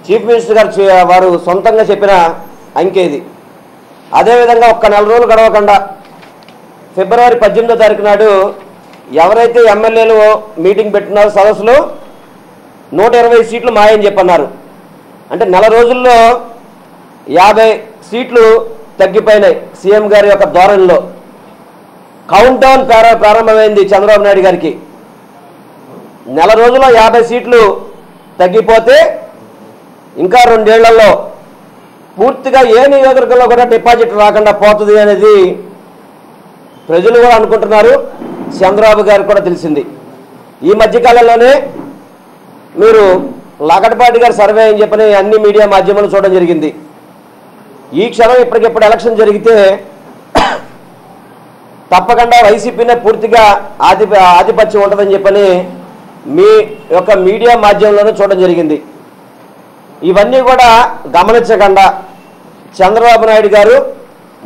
Chief minister గారు వారు సొంతంగా చెప్పిన అంకె ఇది. అదేవిధంగా ఒక్క నెల రోజులు గడవకుండా ఫిబ్రవరి 18వ తారీఖు నాడు ఎవరైతే ఎమ్మెల్యేలు మీటింగ్ పెట్టినారో సదస్సులో 120 సీట్లు మాయని చెప్పన్నారు. అంటే నెల రోజుల్లో 50 సీట్లు తగ్గిపోయినాయి. సీఎం గారి యొక్క ధోరణిలో కౌంట్ డౌన్ ప్రారంభమైంది చంద్రబాబు నాయుడు గారికి. నెల రోజుల్లో 50 సీట్లు తగ్గిపోతే ఇంకా 2 ఏళ్లలో పూర్తిగా ఏ నియోజకవర్గంలో కూడా డిపాజిట్ రాకుండా పోతుంది అనేది ప్రజలు కూడా అనుకుంటున్నారు. చంద్రబాబు గారికి కూడా తెలిసింది. ఈ మధ్యకాలంలోనే మీరు లగడపాటి గారు సర్వే అని చెప్పని అన్ని మీడియా మాధ్యమాలు చూడడం జరిగింది. ఈ క్షణం ఇప్పటికిప్పుడు ఎలక్షన్ జరిగితే తప్పకుండా వైసీపీనే పూర్తిగా ఆధిపత్యం ఉంటుందని చెప్పని మీ యొక్క మీడియా మాధ్యమంలోనే చూడడం జరిగింది. ఇవన్నీ కూడా గమనించకుండా చంద్రబాబు నాయుడు గారు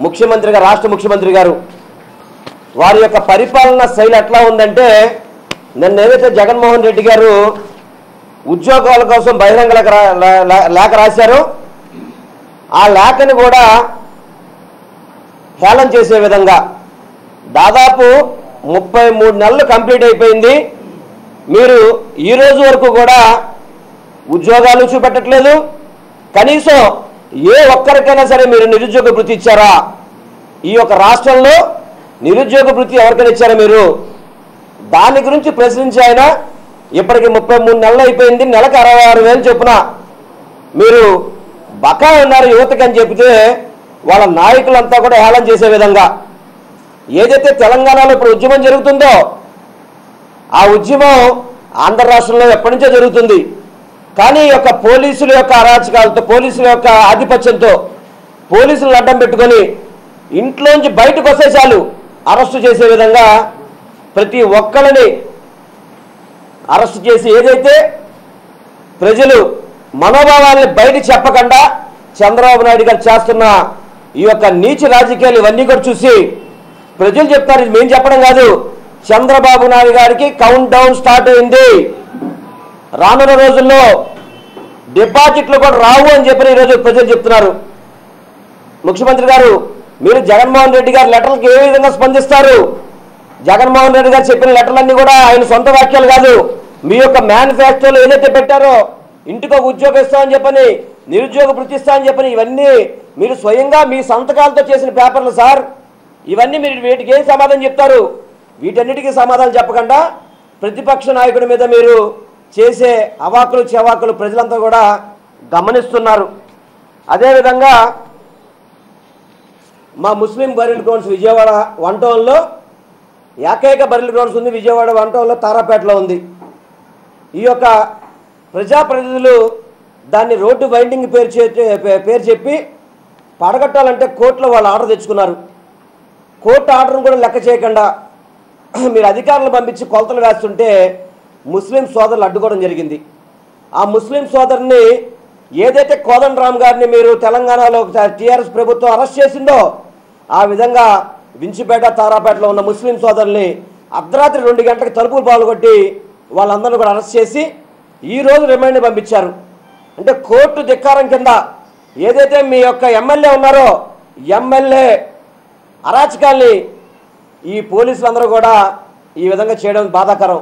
ముఖ్యమంత్రిగా, రాష్ట్ర ముఖ్యమంత్రి గారు వారి యొక్క పరిపాలన శైలి ఎట్లా ఉందంటే, నిన్న ఏదైతే జగన్మోహన్ రెడ్డి గారు ఉద్యోగాల కోసం బహిరంగ లేఖ రాశారో ఆ లేఖని కూడా హేళన చేసే విధంగా దాదాపు 33 నెలలు కంప్లీట్ అయిపోయింది. మీరు ఈ రోజు వరకు కూడా ఉద్యోగాలు చూపెట్టట్లేదు. కనీసం ఏ ఒక్కరికైనా సరే మీరు నిరుద్యోగ భృతి ఇచ్చారా? ఈ యొక్క రాష్ట్రంలో నిరుద్యోగ భృతి ఎవరికైనా ఇచ్చారా మీరు? దాని గురించి ప్రశ్నించి ఆయన ఇప్పటికి 33 నెలలు అయిపోయింది, నెలకు 66,000 చొప్పున మీరు బకా ఉన్నారు యువతకి అని చెబితే వాళ్ళ నాయకులంతా కూడా హేళన చేసే విధంగా ఏదైతే తెలంగాణలో ఇప్పుడు ఉద్యమం జరుగుతుందో ఆ ఉద్యమం ఆంధ్ర రాష్ట్రంలో ఎప్పటి నుంచో జరుగుతుంది. కానీ ఈ యొక్క పోలీసుల యొక్క అరాచకాలతో, పోలీసుల యొక్క ఆధిపత్యంతో పోలీసులను అడ్డం పెట్టుకొని ఇంట్లోంచి బయటకు వస్తే చాలు అరెస్టు చేసే విధంగా ప్రతి ఒక్కరిని అరెస్టు చేసి ఏదైతే ప్రజలు మనోభావాలను బయట చెప్పకుండా చంద్రబాబు నాయుడు గారు చేస్తున్న ఈ యొక్క నీచ రాజకీయాలు ఇవన్నీ కూడా చూసి ప్రజలు చెప్తారు. ఇది మేము చెప్పడం కాదు, చంద్రబాబు నాయుడు గారికి కౌంట్ డౌన్ స్టార్ట్ అయింది. రానున్న రోజుల్లో డిపాజిట్లు కూడా రావు అని చెప్పి ఈరోజు ప్రజలు చెప్తున్నారు. ముఖ్యమంత్రి గారు, మీరు జగన్మోహన్ రెడ్డి గారి లెటర్లకు ఏ విధంగా స్పందిస్తారు? జగన్మోహన్ రెడ్డి గారు చెప్పిన లెటర్లన్నీ కూడా ఆయన సొంత వాక్యాలు కాదు, మీ యొక్క మేనిఫెస్టోలో ఏదైతే పెట్టారో ఇంటికి ఉద్యోగం ఇస్తామని చెప్పని, నిరుద్యోగ భృతి ఇస్తామని చెప్పని, ఇవన్నీ మీరు స్వయంగా మీ సంతకాలతో చేసిన పేపర్లు సార్. ఇవన్నీ మీరు వీటికి ఏం సమాధానం చెప్తారు? వీటన్నిటికీ సమాధానం చెప్పకుండా ప్రతిపక్ష నాయకుడి మీద మీరు చేసే అవాకులు చెవాకులు ప్రజలంతా కూడా గమనిస్తున్నారు. అదేవిధంగా మా ముస్లిం బరిల్ గ్రౌండ్స్ విజయవాడ 1 టౌన్లో ఏకైక బరిల్ గ్రౌండ్స్ ఉంది. విజయవాడ 1 టౌన్లో తారాపేటలో ఉంది. ఈ యొక్క ప్రజాప్రతినిధులు దాన్ని రోడ్డు వైండింగ్ పేరు చెప్పి పడగట్టాలంటే కోర్టులో వాళ్ళు ఆర్డర్ తెచ్చుకున్నారు. కోర్టు ఆర్డర్ను కూడా లెక్క చేయకుండా మీరు అధికారులు పంపించి కొలతలు వేస్తుంటే ముస్లిం సోదరులు అడ్డుకోవడం జరిగింది. ఆ ముస్లిం సోదరుని ఏదైతే కోదండరామ్ గారిని మీరు తెలంగాణలో టీఆర్ఎస్ ప్రభుత్వం అరెస్ట్ చేసిందో ఆ విధంగా వించిపేట, తారాపేటలో ఉన్న ముస్లిం సోదరుల్ని అర్ధరాత్రి 2 గంటలకు తలుపులు పాల్గొట్టి వాళ్ళందరినీ కూడా అరెస్ట్ చేసి ఈరోజు రిమైండ్ పంపించారు. అంటే కోర్టు ధిక్కారం కింద ఏదైతే మీ యొక్క ఎమ్మెల్యే ఉన్నారో ఎమ్మెల్యే అరాచకాల్ని ఈ పోలీసులందరూ కూడా ఈ విధంగా చేయడం బాధాకరం.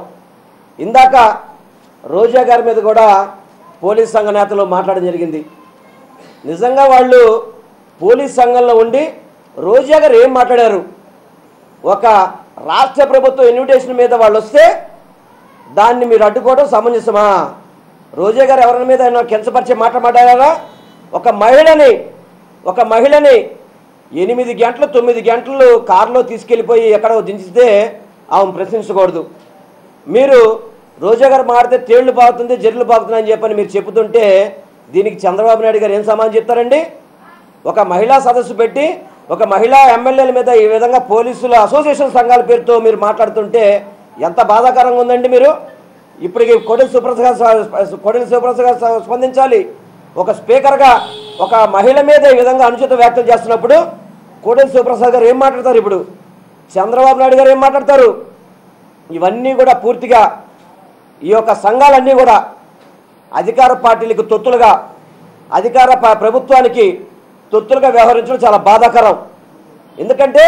ఇందాక రోజా గారి మీద కూడా పోలీస్ సంఘ నేతలు మాట్లాడడం జరిగింది. నిజంగా వాళ్ళు పోలీస్ సంఘంలో ఉండి రోజా గారు ఏం మాట్లాడారు? ఒక రాష్ట్ర ప్రభుత్వం ఇన్విటేషన్ మీద వాళ్ళు వస్తే దాన్ని మీరు అడ్డుకోవడం సమంజసమా? రోజా గారు ఎవరి మీద కించపరిచే మాట్లాడారా? ఒక మహిళని 8 గంటలు 9 గంటలు కారులో తీసుకెళ్ళిపోయి ఎక్కడో దించితే ఆమె ప్రశ్నించకూడదు. మీరు రోజా గారు మాడితే తేళ్లు బాగుతుంది, జర్లు బాగుతున్నాయని చెప్పని మీరు చెబుతుంటే దీనికి చంద్రబాబు నాయుడు గారు ఏం సమాధానం చెప్తారండి? ఒక మహిళా సదస్సు పెట్టి ఒక మహిళా ఎమ్మెల్యేల మీద ఈ విధంగా పోలీసుల అసోసియేషన్ సంఘాల పేరుతో మీరు మాట్లాడుతుంటే ఎంత బాధాకరంగా ఉందండి. మీరు ఇప్పటికి కోడెల శివప్రసాద్ గారు స్పందించాలి. ఒక స్పీకర్గా ఒక మహిళ మీద ఈ విధంగా అనుచిత వ్యాఖ్యలు చేస్తున్నప్పుడు కోడెల శివప్రసాద్ గారు ఏం మాట్లాడతారు? ఇప్పుడు చంద్రబాబు నాయుడు గారు ఏం మాట్లాడతారు? ఇవన్నీ కూడా పూర్తిగా ఈ యొక్క సంఘాలన్నీ కూడా అధికార పార్టీలకు తొత్తులుగా అధికార ప్రభుత్వానికి తొత్తులుగా వ్యవహరించడం చాలా బాధాకరం. ఎందుకంటే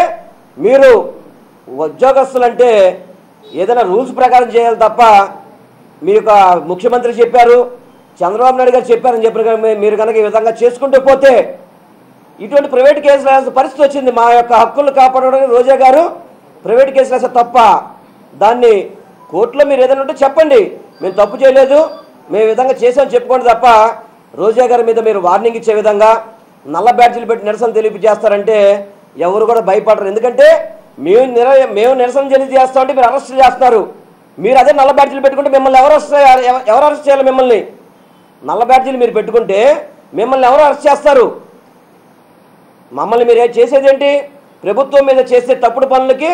మీరు ఉద్యోగస్తులంటే ఏదైనా రూల్స్ ప్రకారం చేయాలి తప్ప మీకు ముఖ్యమంత్రి చెప్పారు, చంద్రబాబు నాయుడు గారు చెప్పారని చెప్పిన మీరు కనుక ఈ విధంగా చేసుకుంటూ పోతే ఇటువంటి ప్రైవేట్ కేసులు వేయాల్సిన పరిస్థితి వచ్చింది. మా యొక్క హక్కులు కాపాడడానికి రోజా గారు ప్రైవేట్ కేసులు వేస్తే తప్ప, దాన్ని కోర్టులో మీరు ఏదైనా ఉంటే చెప్పండి, మేము తప్పు చేయలేదు, మేము ఈ విధంగా చేసామని చెప్పుకోండి తప్ప రోజా గారి మీద మీరు వార్నింగ్ ఇచ్చే విధంగా నల్ల బ్యాడ్జీలు పెట్టి నిరసన తెలిపి చేస్తారంటే ఎవరు కూడా భయపడరు. ఎందుకంటే మేము నిరసన చేస్తామంటే మీరు అరెస్ట్ చేస్తున్నారు. మీరు అదే నల్ల బ్యాడ్జీలు పెట్టుకుంటే మిమ్మల్ని ఎవరు అరెస్ట్ చేయాలి? మిమ్మల్ని నల్ల బ్యాడ్జీలు మీరు పెట్టుకుంటే మిమ్మల్ని ఎవరు అరెస్ట్ చేస్తారు? మమ్మల్ని మీరు చేసేది ఏంటి? ప్రభుత్వం మీద చేసే తప్పుడు పనులకి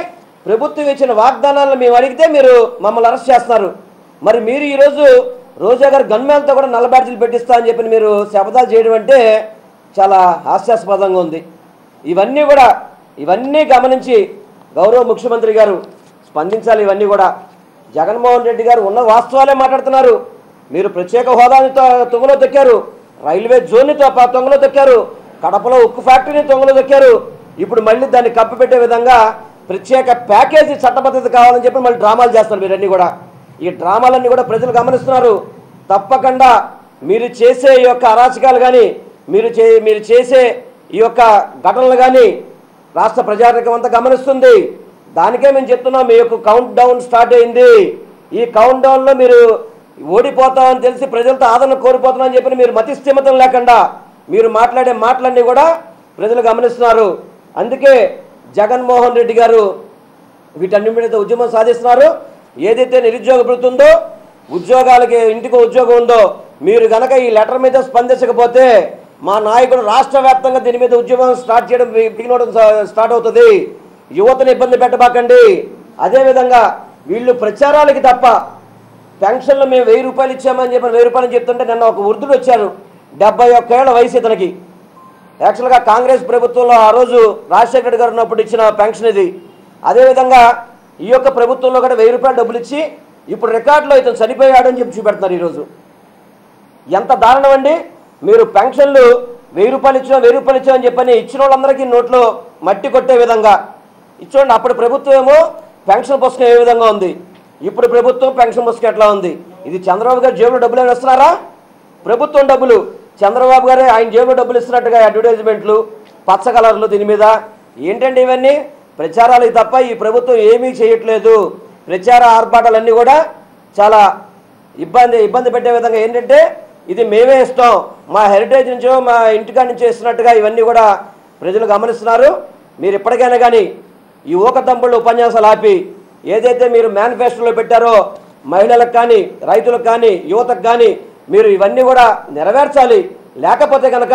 ప్రభుత్వం ఇచ్చిన వాగ్దానాలను మేము అడిగితే మీరు మమ్మల్ని అరెస్ట్ చేస్తున్నారు. మరి మీరు ఈరోజు రోజా గారు గన్మేలతో కూడా నల్ల బ్యాడ్జీలు పెట్టిస్తా అని చెప్పి మీరు శపథాలు చేయడం అంటే చాలా హాస్యాస్పదంగా ఉంది. ఇవన్నీ గమనించి గౌరవ ముఖ్యమంత్రి గారు స్పందించాలి. ఇవన్నీ కూడా జగన్మోహన్ రెడ్డి గారు ఉన్న వాస్తవాలే మాట్లాడుతున్నారు. మీరు ప్రత్యేక హోదాని తొంగలో తొక్కారు, రైల్వే జోన్ని తొంగలో తొక్కారు, కడపలో ఉక్కు ఫ్యాక్టరీని తొంగలో తొక్కారు. ఇప్పుడు మళ్ళీ దాన్ని కప్పిపెట్టే విధంగా ప్రత్యేక ప్యాకేజీ చట్టబద్ధత కావాలని చెప్పి మళ్ళీ డ్రామాలు చేస్తున్నారు. మీరన్నీ కూడా ఈ డ్రామాలన్నీ కూడా ప్రజలు గమనిస్తున్నారు. తప్పకుండా మీరు చేసే ఈ యొక్క అరాచకాలు కానీ మీరు చేసే ఈ యొక్క ఘటనలు కానీ రాష్ట్ర ప్రజానికం అంతా గమనిస్తుంది. దానికే మేము చెప్తున్నాం, మీ యొక్క కౌంట్ డౌన్ స్టార్ట్ అయింది. ఈ కౌంట్ డౌన్లో మీరు ఓడిపోతామని తెలిసి ప్రజలతో ఆదరణ కోల్పోతున్నామని చెప్పి మీరు మతిస్థిమితం లేకుండా మీరు మాట్లాడే మాటలన్నీ కూడా ప్రజలు గమనిస్తున్నారు. అందుకే జగన్మోహన్ రెడ్డి గారు వీటన్నిటి మీద ఉద్యమం సాధిస్తున్నారు. ఏదైతే నిరుద్యోగ భృతి ఉందో, ఉద్యోగాలకి ఇంటికి ఉద్యోగం ఉందో, మీరు కనుక ఈ లెటర్ మీద స్పందించకపోతే మా నాయకుడు రాష్ట్ర వ్యాప్తంగా దీని మీద ఉద్యమం స్టార్ట్ చేయడం స్టార్ట్ అవుతుంది. యువతను ఇబ్బంది పెట్టబాకండి. అదేవిధంగా వీళ్ళు ప్రచారాలకి తప్ప పెన్షన్లు మేము 1000 రూపాయలు ఇచ్చామని చెప్పి 1000 రూపాయలు చెప్తుంటే నిన్న ఒక వృద్ధుడు వచ్చారు, 71 ఏళ్ల వయసు ఇతనికి. యాక్చువల్గా కాంగ్రెస్ ప్రభుత్వంలో ఆ రోజు రాజశేఖర్ గారు ఉన్నప్పుడు ఇచ్చిన పెన్షన్ ఇది. అదేవిధంగా ఈ యొక్క ప్రభుత్వంలో కూడా 1000 రూపాయలు డబ్బులు ఇచ్చి ఇప్పుడు రికార్డులో ఇతను చనిపోయాడని చెప్పి చూపెడుతున్నారు. ఈరోజు ఎంత దారుణం అండి! మీరు పెన్షన్లు 1000 రూపాయలు ఇచ్చామని చెప్పని ఇచ్చిన వాళ్ళందరికీ నోట్లో మట్టి కొట్టే విధంగా ఇచ్చుకోండి. అప్పుడు ప్రభుత్వం ఏమో పెన్షన్ పుస్తకం ఏ విధంగా ఉంది, ఇప్పుడు ప్రభుత్వం పెన్షన్ పుస్తకం ఎట్లా ఉంది? ఇది చంద్రబాబు గారు జేబులో డబ్బులు ఏమైనా ఇస్తున్నారా? ప్రభుత్వం డబ్బులు చంద్రబాబు గారే ఆయన జేబులో డబ్బులు ఇస్తున్నట్టుగా అడ్వర్టైజ్మెంట్లు, పచ్చ కలర్లు, దీని మీద ఏంటండి ఇవన్నీ? ప్రచారాలకు తప్ప ఈ ప్రభుత్వం ఏమీ చేయట్లేదు. ప్రచార ఆర్భాటాలన్నీ కూడా చాలా ఇబ్బంది పెట్టే విధంగా ఏంటంటే ఇది మేమే ఇస్తాం, మా హెరిటేజ్ నుంచో మా ఇంటికాడ నుంచో ఇస్తున్నట్టుగా ఇవన్నీ కూడా ప్రజలు గమనిస్తున్నారు. మీరు ఇప్పటికైనా కానీ ఈ ఊకదంపుళ్ళు ఉపన్యాసాలు ఆపి ఏదైతే మీరు మేనిఫెస్టోలో పెట్టారో మహిళలకు కానీ, రైతులకు కానీ, యువతకు కానీ మీరు ఇవన్నీ కూడా నెరవేర్చాలి. లేకపోతే కనుక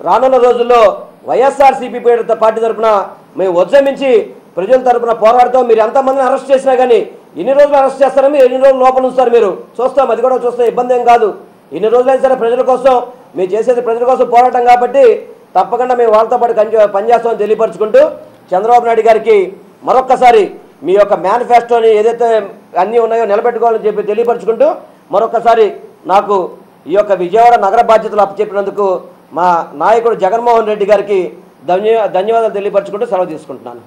రానున్న రోజుల్లో వైఎస్ఆర్సీపీ పార్టీ తరఫున మేము ఉద్యమించి ప్రజల తరఫున పోరాడుతాం. మీరు ఎంతమందిని అరెస్ట్ చేసినా కానీ ఎన్ని రోజులు అరెస్ట్ చేస్తారో మీరు ఎన్ని రోజులు లోపల ఉంచుతారు మీరు చూస్తాం. అది కూడా చూస్తాం, ఇబ్బంది ఏం కాదు. ఎన్ని రోజులైనా సరే ప్రజల కోసం మేము చేసేది ప్రజల కోసం పోరాటం కాబట్టి తప్పకుండా మేము వాళ్ళతో పాటు పనిచేస్తామని తెలియపరుచుకుంటూ చంద్రబాబు నాయుడు గారికి మరొక్కసారి మీ యొక్క మేనిఫెస్టోని ఏదైతే అన్నీ ఉన్నాయో నిలబెట్టుకోవాలని చెప్పి తెలియపరుచుకుంటూ మరొక్కసారి నాకు ఈ యొక్క విజయవాడ నగర బాధ్యతలు అప్పచెప్పినందుకు మా నాయకుడు జగన్మోహన్ రెడ్డి గారికి ధన్యవాదాలు తెలియపరుచుకుంటూ సెలవు తీసుకుంటున్నాను.